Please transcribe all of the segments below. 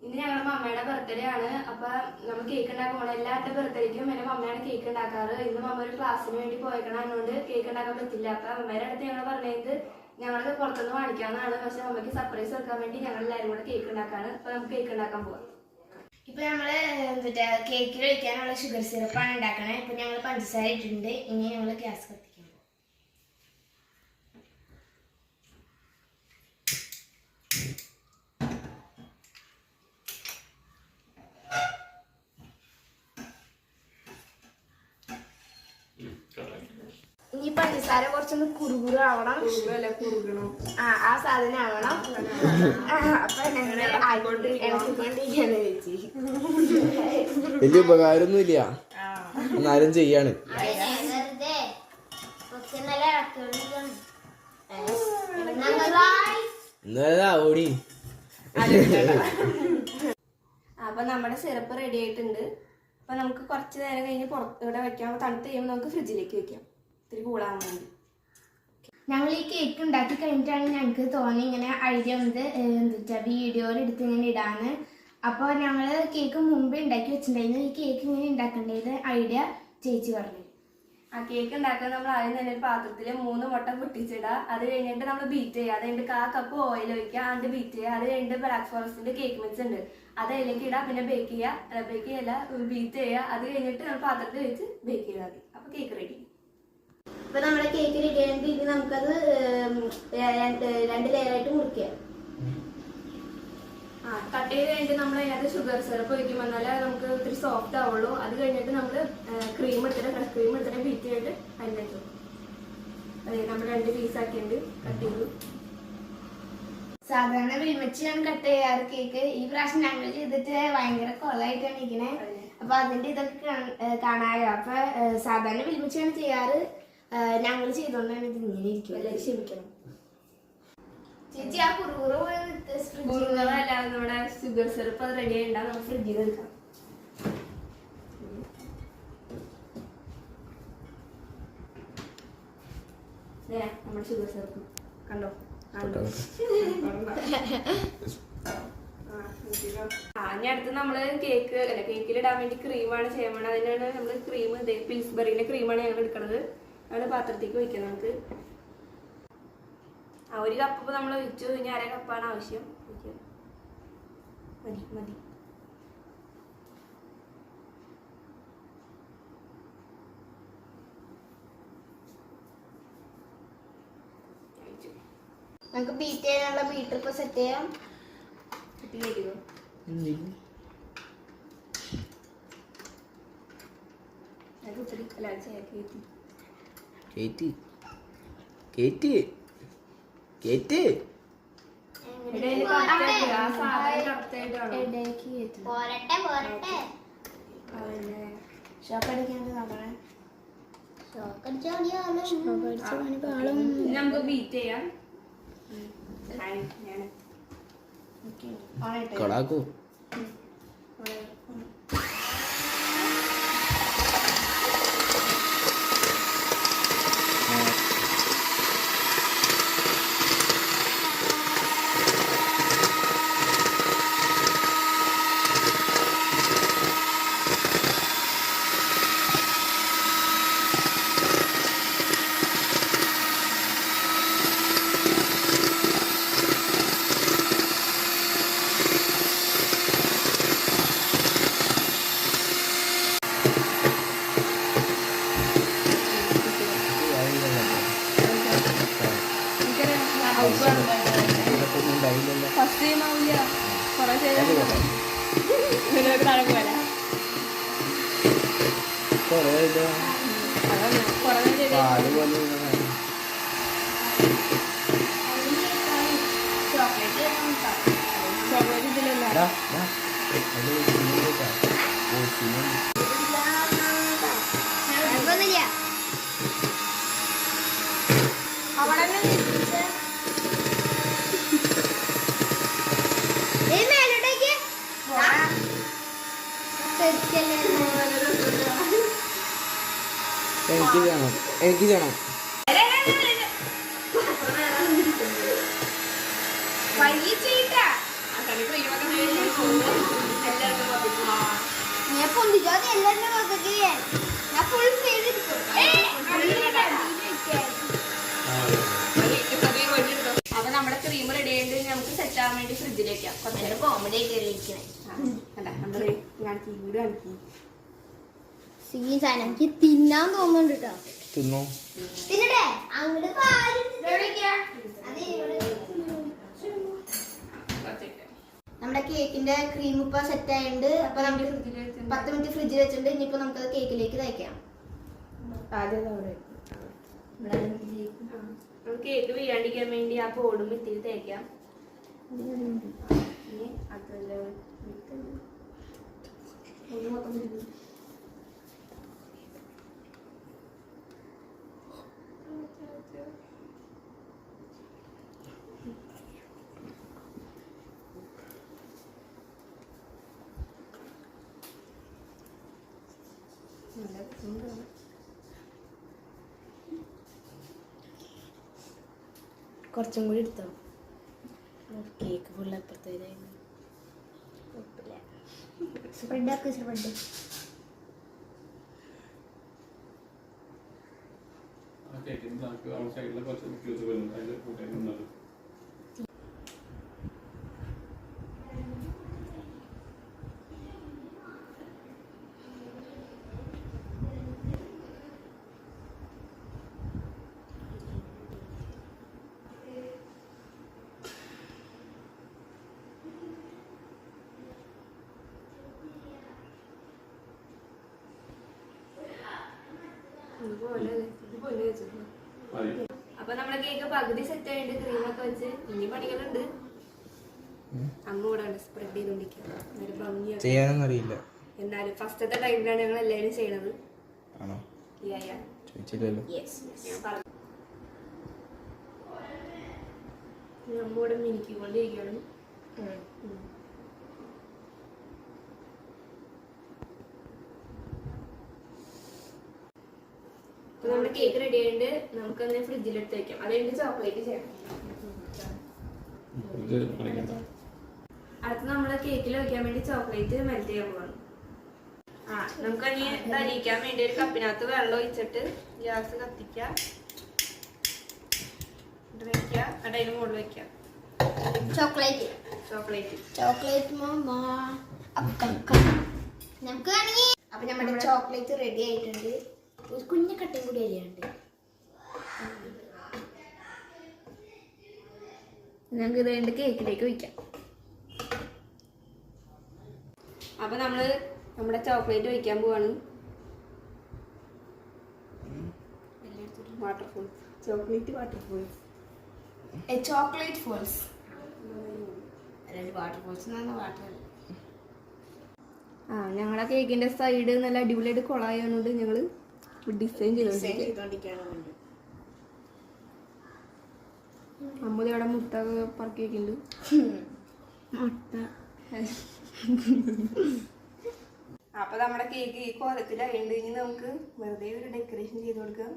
ഇന്ന് ഞങ്ങളുടെ മമ്മയുടെ ബർത്ത്ഡേ ആണ്. അപ്പൊ നമ്മൾ കേക്ക് ഉണ്ടാക്കാൻ പോകണം. എല്ലാവരുടെ ബർത്ത്ഡേക്കും എന്റെ മമ്മയാണ് കേക്ക് ഉണ്ടാക്കാറ്. ഇന്ന് മമ്മ ഒരു ക്ലാസ്സിന് വേണ്ടി പോയേക്കണം, അതുകൊണ്ട് കേക്ക് ഉണ്ടാക്കാൻ പറ്റില്ല. അപ്പൊ അമ്മയുടെ അടുത്ത് ഞങ്ങൾ പറഞ്ഞത് ഞങ്ങൾക്ക് പുറത്തുനിന്ന് വാങ്ങിക്കാവുന്നതാണ്. പക്ഷെ മമ്മയ്ക്ക് സർപ്രൈസ് വെക്കാൻ വേണ്ടി ഞങ്ങൾ എല്ലാവരും കൂടെ കേക്ക് ഉണ്ടാക്കാണ്. അപ്പൊ നമുക്ക് കേക്ക് ഉണ്ടാക്കാൻ പോകാം. ഇപ്പൊ നമ്മള് കേക്കിൽ ഒഴിക്കാനുള്ള ഷുഗർ സിറപ്പാണ് ഉണ്ടാക്കണേ. ഇപ്പൊ ഞങ്ങൾ പഞ്ചസാര ഇട്ടിട്ടുണ്ട്. ഇനി ഞങ്ങൾ ഗ്യാസ് കത്തിക്കണം. ഇനി പഞ്ചസാര കുറച്ചൊന്ന് കുറുകുറു ആവണം. ആ സാധനം ആവണം. അപ്പൊ ഞങ്ങൾ ഇളക്കിക്കൊണ്ടിരിക്കുകയാണ് ചേച്ചി. വലിയ ഉപകാരമൊന്നുമില്ല, എന്നാലും ചെയ്യാണ്. ഓടി. അപ്പൊ നമ്മുടെ സിറപ്പ് റെഡി ആയിട്ടുണ്ട്. അപ്പൊ നമുക്ക് കുറച്ച് നേരം കഴിഞ്ഞ് ഇവിടെ വെക്കാം. തണുത്ത് കഴിയുമ്പോൾ നമുക്ക് ഫ്രിഡ്ജിലേക്ക് വെക്കാം, ഇത്തിരി കൂടാൻ വേണ്ടി. ഞങ്ങൾ ഈ കേക്ക് ഉണ്ടാക്കി കഴിഞ്ഞിട്ടാണ് ഞങ്ങൾക്ക് തോന്നി ഇങ്ങനെ ഐഡിയ വന്നത് വീഡിയോയിൽ എടുത്ത് ഇങ്ങനെ ഇടാന്ന്. അപ്പോൾ ഞങ്ങൾ കേക്ക് മുമ്പേ ഉണ്ടാക്കി വെച്ചിട്ടുണ്ടായിരുന്നു. ഈ കേക്ക് ഇങ്ങനെ ഉണ്ടാക്കേണ്ടത് ഐഡിയ ചേച്ചി പറഞ്ഞു. ആ കേക്ക് ഉണ്ടാക്കാൻ നമ്മൾ ആദ്യം തന്നെ ഒരു പാത്രത്തിൽ 3 മുട്ട പൊട്ടിച്ചിടുക. അത് കഴിഞ്ഞിട്ട് നമ്മൾ ബീറ്റ് ചെയ്യുക. അത് കഴിഞ്ഞിട്ട് 1/4 കപ്പ് ഓയിൽ ഒഴിക്കുക, അതിന്റെ ബീറ്റ് ചെയ്യുക. അത് കഴിഞ്ഞിട്ട് ബ്ലാക്ക് ഫോറസ്റ്റിന്റെ കേക്ക് മിക്സ് ഉണ്ട്, അത് അതിലേക്ക് ഇടുക. പിന്നെ ബേക്ക് ചെയ്യല്ല, ബീറ്റ് ചെയ്യുക. അത് കഴിഞ്ഞിട്ട് നമ്മൾ പാത്രത്തിൽ വെച്ച് ബേക്ക് ചെയ്താൽ മതി. അപ്പൊ കേക്ക് റെഡി. ഇപ്പൊ നമ്മുടെ കേക്ക് റെഡി ആയിട്ട് ഇനി നമുക്കത് 2 ലെയറായിട്ട് മുറിക്കാം. കട്ട് ചെയ്ത് കഴിഞ്ഞിട്ട് നമ്മൾ അതിനകത്ത് ഷുഗർ സിറപ്പ് ഒഴിക്കും, എന്നാലേ നമുക്ക് ഇത്തിരി സോഫ്റ്റ് ആവുള്ളൂ. അത് കഴിഞ്ഞിട്ട് നമ്മൾ ക്രീം എടുത്തിട്ട് ഫ്രഷ് ക്രീം എടുത്തിട്ട് ബീറ്റ് ചെയ്തിട്ട് അതിൻ്റെ വെച്ചു. അതെ, നമ്മൾ 2 പീസാക്കിയുണ്ട്, കട്ട് ചെയ്തു. സാധാരണ വിൽമച്ചിയാണ് കട്ട് ചെയ്യാറ് കേക്ക്. ഈ പ്രാവശ്യം ഞങ്ങൾ ചെയ്തിട്ട് ഭയങ്കര കൊള്ളായിട്ടാണ് ഇരിക്കണേ. അപ്പൊ അതിന്റെ ഇതൊക്കെ കാണാലോ. അപ്പൊ സാധാരണ വിൽമച്ചിയാണ് ചെയ്യാറ്. ഞങ്ങൾ ചെയ്തോണ്ടാണ് ഇത് ഇങ്ങനെ ഇരിക്കും. എല്ലാവരും ക്ഷമിക്കണം ചേച്ചി. ആ കുറുകുറു കുറുകുറല്ല, നമ്മുടെ ഷുഗർ സിറപ്പ് അത് റെഡി ആയിണ്ടാവും. നമുക്ക് ഫ്രിഡ്ജിൽ എടുക്കാം. നമ്മുടെ ഷുഗർ സിറപ്പ് കണ്ടോ? ഇനി അടുത്ത് നമ്മള് കേക്കിലിടാൻ വേണ്ടി ക്രീമാണ് ചെയ്യാൻ വേണം. അതിനാണ് നമ്മള് ക്രീം പിൽസ്ബറിന്റെ ക്രീമാണ് ഞങ്ങൾ എടുക്കുന്നത്. അത് പാത്രത്തേക്ക് ഒഴിക്കാം. നമുക്ക് 1 കപ്പ് നമ്മൾ ഒഴിച്ചു. ഇനി 1/2 കപ്പാണ് ആവശ്യം. മതി മതി. നമുക്ക് ബീറ്റ് ചെയ്യാനുള്ള ബീറ്റർ ഇപ്പൊ സെറ്റ് ചെയ്യാം. നമുക്ക് ബീറ്റ് ചെയ്യാം. കളാക്കൂ. ഫസ്റ്റ് ടൈം ആവില്ല, കുറെ ചെയ്താൽ കുഴപ്പമില്ല. ചോക്ലേറ്റ് ഇതിലല്ല. എനിക്ക് ചെയ്യണം. വൈകി ചെയ്യട്ടാ. അപ്പൊ നമ്മുടെ ക്രീം റെഡി ആയിട്ട് നമുക്ക് സെറ്റ് ആവാൻ വേണ്ടി ഫ്രിഡ്ജിൽ വെക്കാം. കുറച്ച് കോമഡി ആയിട്ട് എനിക്ക് തിന്നാൻ തോന്നുന്നുണ്ട് കേട്ടോ. തിന്നോ തിന്നട്ടെ അങ്ങോട്ട് നമ്മുടെ കേക്കിന്റെ ക്രീം ഇപ്പൊ സെറ്റ് ആയിട്ടുണ്ട്. അപ്പൊ നമുക്ക് 10 മിനിറ്റ് ഫ്രിഡ്ജിൽ വെച്ചിട്ടുണ്ട്. ഇനിയിപ്പോ നമുക്കത് കേക്കിലേക്ക് തയ്ക്കാം. കേക്ക് വീഴാണ്ടിരിക്കാൻ വേണ്ടി ആ ബോർഡും ഇത്തിരി തേക്കാം. കുറച്ചും കൂടി എടുത്തോ. കേക്ക് ഫുള്ള് അപ്പുറത്തേക്ക് സ്പ്രെഡ് ആക്കി സ്പ്രെഡ്. അപ്പൊ നമ്മുടെ കേക്ക് പകുതി സെറ്റ് ആയിട്ട് ക്രീമൊക്കെ വെച്ച് ഇനി പണികളുണ്ട്. അമ്മ കൂടെ സ്പ്രെഡ് ചെയ്തോണ്ടിരിക്കുക. ചെയ്യാനൊന്നും അറിയില്ല. എന്നാലും ഫസ്റ്റത്തെ ടൈമിലാണ് ഞങ്ങൾ എല്ലാവരും ചെയ്യണത്. ആണോ? ചോദിച്ചില്ലല്ലോ. അമ്മ കൂടെ മിനിക്കൊണ്ടിരിക്കുകയാണ്. അപ്പൊ നമ്മുടെ കേക്ക് റെഡി ആയിട്ട് നമുക്കൊന്ന് ഫ്രിഡ്ജിലെടുത്ത് വെക്കാം. അതുകഴിഞ്ഞ് ചോക്ലേറ്റ് ചെയ്യണം. അടുത്ത് നമ്മള് കേക്കിൽ വെക്കാൻ വേണ്ടി ചോക്ലേറ്റ് മെൽറ്റ് ചെയ്യാൻ പോകണം. നമുക്കനി തരിക്കാൻ വേണ്ടി ഒരു കപ്പിനകത്ത് വെള്ളം ഒഴിച്ചിട്ട് ഗ്യാസ് കത്തിക്കാം. വെക്കുക, അതിന് മുകളിൽ വെക്കാം ചോക്ലേറ്റ് ചോക്ലേറ്റ് ചോക്ലേറ്റ് നമുക്ക് വേണമെങ്കിൽ. അപ്പൊ നമ്മുടെ ചോക്ലേറ്റ് റെഡി ആയിട്ടുണ്ട്. ഒരു കുഞ്ഞു കട്ടയും കൂടി അരിയാണ്ട് ഞങ്ങൾക്ക് ഇത് വേണ്ട കേക്കിലേക്ക് വയ്ക്കാം. അപ്പൊ നമ്മുടെ ചോക്ലേറ്റ് വയ്ക്കാൻ പോവാണ്. Waterfalls chocolate waterfalls chocolate falls waterfalls water. ഞങ്ങളുടെ കേക്കിന്റെ സൈഡ് നല്ല അടിപൊളിയായിട്ട് കൊളായോണ്ട് ഞങ്ങള് ഡിസൈൻ ചെയ്തോണ്ടിരിക്കുകയാണ്. അമ്മൂതി അവിടെ മുട്ട പറക്കി വെക്കുന്നുണ്ട്. മുട്ട അപ്പൊ നമ്മുടെ കേക്ക് ഈ കോലത്തിലായിണ്ട്. ഇനി നമുക്ക് വെറുതെ ഒരു ഡെക്കറേഷൻ ചെയ്ത് കൊടുക്കാം.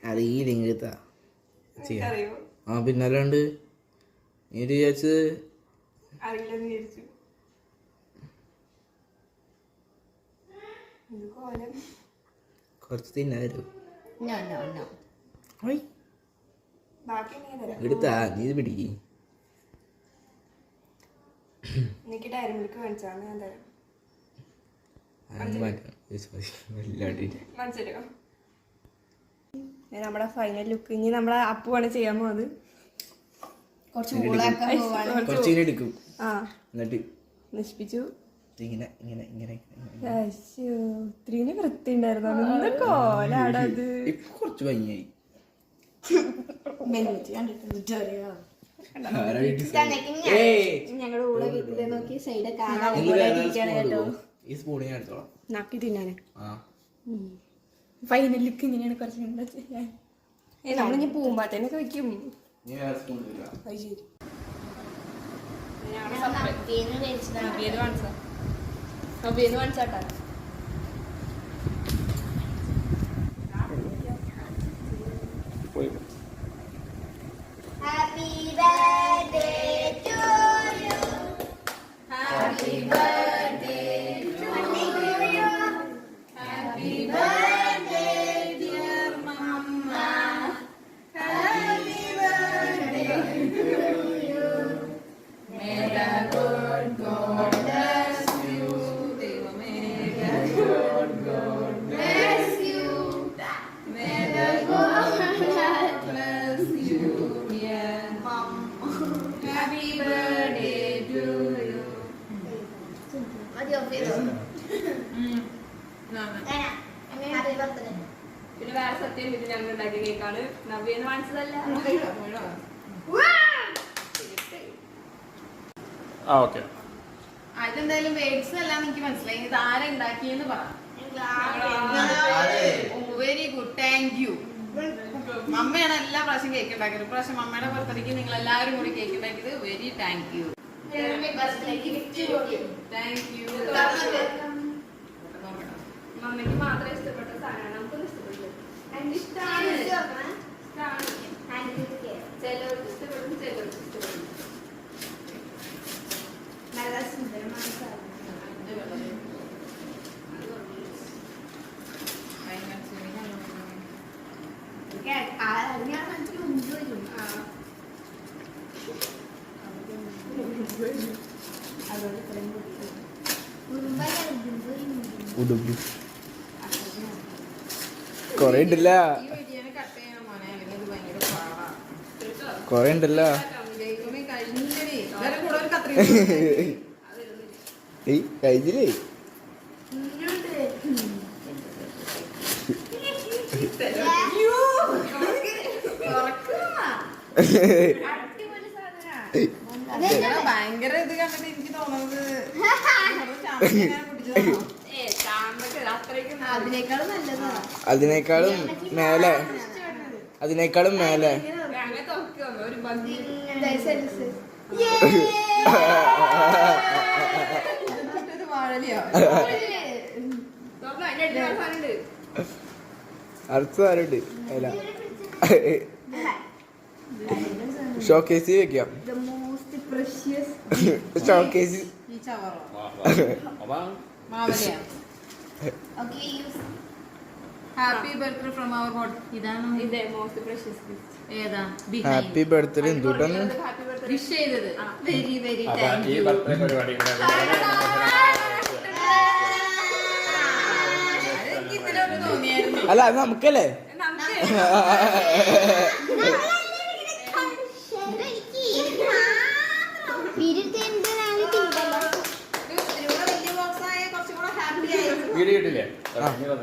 അത് ഈ ലിങ്ക് അറിയോ? ആ പിന്നല്ലാണ്ട് നീ വിചാരിച്ചത് അറിയില്ലെന്ന് വിചാരിച്ചു. കുറച്ച് തിന്നായിരുന്നു. ബാക്കി എടുത്താ നീ ഇത് പിടിക്ക്. എനിക്ക് ഡയറി മിൽക്ക് മേടിച്ചാണ് ഞാൻ തരാം. മനസ്സിലായോ? നമ്മുടെ ഫൈനൽ ലുക്ക് ഇനി നമ്മളെ അപ്പുവാണ് ചെയ്യാൻ പോകുന്നത്. കുറച്ചിങ്ങനെ എടുക്കും. എന്നിട്ട് നശിപ്പിച്ചു. ഇങ്ങനെ ഇങ്ങനെ ഇങ്ങനെ ഇത്രയും വൃത്തി ഉണ്ടായിരുന്നു. കോലാടത് ഇപ്പൊ കുറച്ച് ഭംഗിയായി. ഞങ്ങളുടെ കൂടെ വീട്ടിലെ നോക്കി സൈഡ് കേട്ടോ. ഈ സ്പൂൺ ഞാൻ എടുത്തോളാം. നക്കി തിന്നാന് ഫൈനൽ ലുക്ക് ഇങ്ങനെയാണ്. കുറച്ച് നമ്മളിനി പൂമ്പാത്തേനൊക്കെ വെക്കും. കാണിച്ചാട്ടാ. Happy birthday to പിന്നെ വേറെ സത്യം ഇത് ഞങ്ങൾ ഉണ്ടാക്കിയ കേക്കാണ്. നവ്യെന്ന് വാങ്ങിച്ചതല്ല. ഓക്കെ. അതെന്തായാലും വേഡ്സ് എല്ലാം എനിക്ക് മനസ്സിലായി. ഇത് ആരാ ഉണ്ടാക്കിയെന്ന് പറ. Very good, thank you. മമ്മയാണ് എല്ലാ പ്രാവശ്യം കേക്ക് ഉണ്ടാക്കിയത്. ഇപ്രാവശ്യം മമ്മയുടെ ബർത്ത്ഡേക്ക് നിങ്ങൾ എല്ലാവരും കൂടി കേക്ക് ഉണ്ടാക്കിയത്. Very thank you. Thank you. മമ്മിക്ക് മാത്രം ഇഷ്ടപ്പെട്ട സാധനമാണ്, നമുക്കൊന്നും ഇഷ്ടപ്പെട്ടില്ല. എനിക്ക് ഇഷ്ടമാണ്. ചിലവർക്ക് ഇഷ്ടപ്പെടും, ചിലവർക്ക് ഇഷ്ടപ്പെടും. നല്ല സുന്ദരമായ സാധനം. ഉടുമ്പ് കൊറേ ഉണ്ടല്ല, ഈ വീഡിയോനെ കട്ട് ചെയ്യണം മോനെ, അല്ലെങ്കിൽ ഇത് ഭയങ്കര പാടാ. കൊറേ ഉണ്ടല്ല. ദൈവമേ കഴിഞ്ഞില്ലേ. ഇവരെ കൂടെ ഒരു കത്രി ഏയ് കഴിഞ്ഞില്ലേ? ഭയങ്കര ഇത് കണ്ടിട്ട് എനിക്ക് തോന്നുന്നത് അതിനേക്കാളും നല്ലതാണ്. അതിനേക്കാളും മേലെ, അതിനേക്കാളും മേലെ. ഒരു ഭംഗി. വാഴലിയോ അതിന്റെ അടിയിൽ സാധനമുണ്ട്. അടുത്ത ആരുണ്ട്? അല്ല, ഷോക്കേസ് വെക്കാം. ഷോക്കേസ് ഈ ചവറോ മാവലിയാ. Happy birthday from our boat. ഇതാണോ ഇതേ മോസ്റ്റ് പ്രഷ്യസ് ഗിഫ്റ്റ്. ഏതാ? ഹാപ്പി ബർത്ത്ഡേ എന്തുട്ടാണ് ഹാപ്പി ബർത്ത്ഡേ. വിഷ് ചെയ്തത്. വെരി വെരി അപ്പൊ താങ്ക് ഈ യു. ബർത്ത്ഡേ പരിപാടി അതെനിക്ക് ഇതിലൊന്ന് തോന്നിയായിരുന്നു. അല്ല അത് നമുക്കല്ലേ? നമുക്ക് ഇതിലൂടെ വലിയ ബോക്സ് ആയ കുറച്ചും കൂടെ ഹാപ്പി ആയിരുന്നു. വീഡിയോ കിട്ടില്ലേ?